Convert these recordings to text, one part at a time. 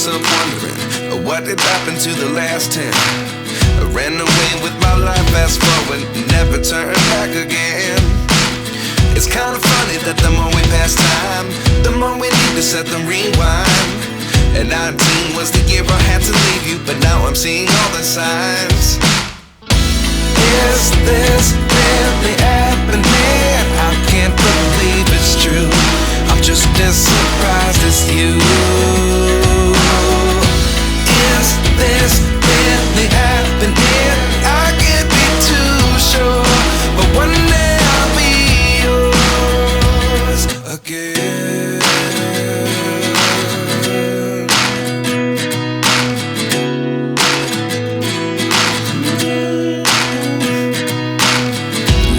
myself wondering, what did happen to the last 10? I ran away with my life, fast forward, never turn back again. It's kinda funny that the more we pass time, the more we need to set the rewind. And 19 was the year I had to leave you, but now I'm seeing all the signs. Is this really happening? I can't believe it's true. I'm just as surprised as you. Is this really happening? I can't be too sure, but one day I'll be yours again.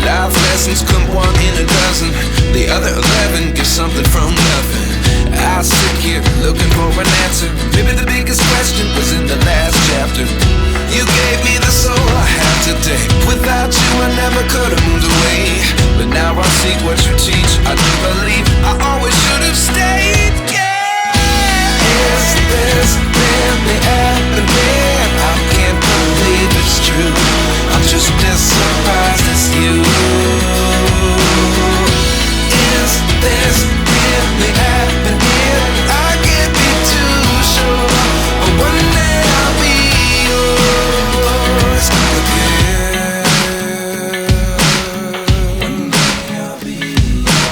Life lessons come one in a dozen. The other 11 get something from nothing. I sit here looking for an answer. Maybe the biggest question was in the last chapter. You gave me the soul I have today. Without you I never could have moved away. But now I see what you teach. I do believe I always should have stayed. Yeah. Is this really happening? I can't believe it's true. I'm just as surprised as you. Is this really happening? I can't be too sure, but one day I'll be yours again. One day I'll be yours.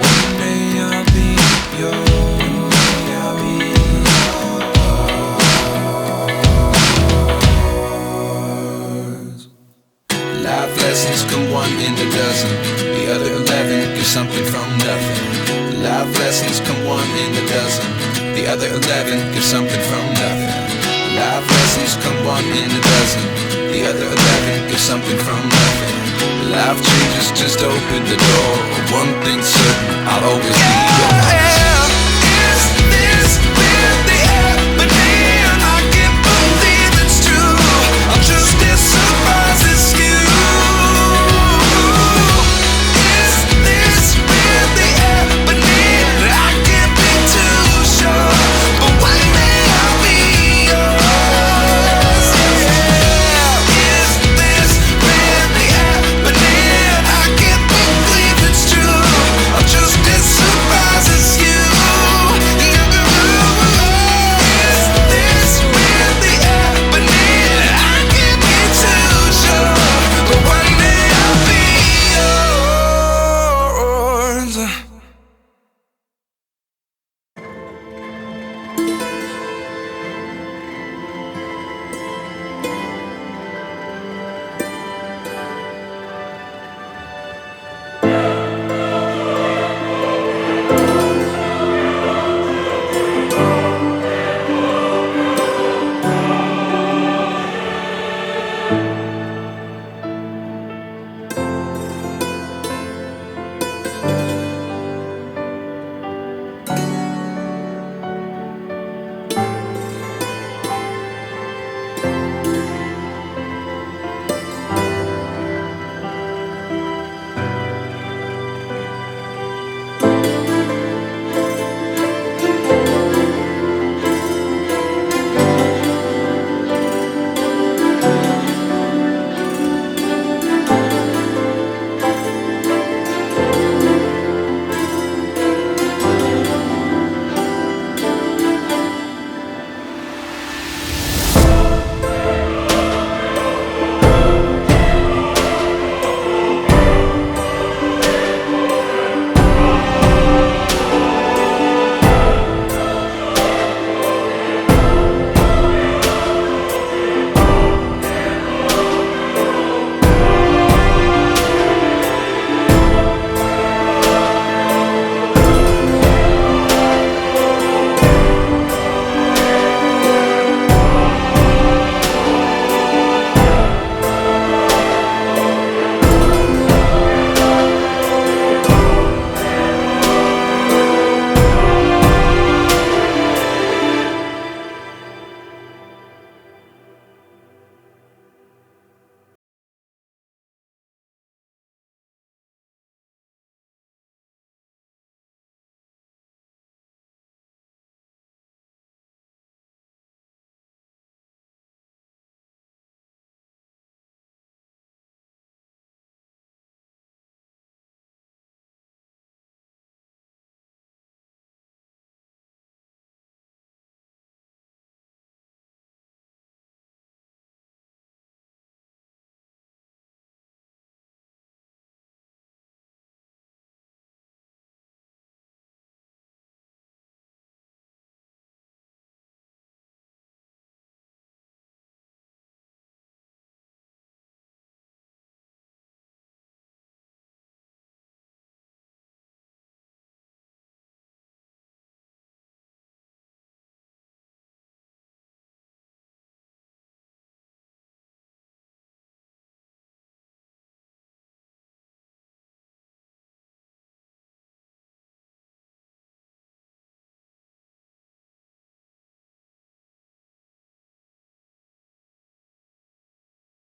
One day I'll be yours. I'll be yours. Life lessons come one in a dozen. The other 11 get something from nothing. Life lessons come one in a dozen. The other 11 get something from nothing. Life lessons come one in a dozen. The other 11 get something from nothing. Life changes just open the door. One thing's certain, I'll always be yours.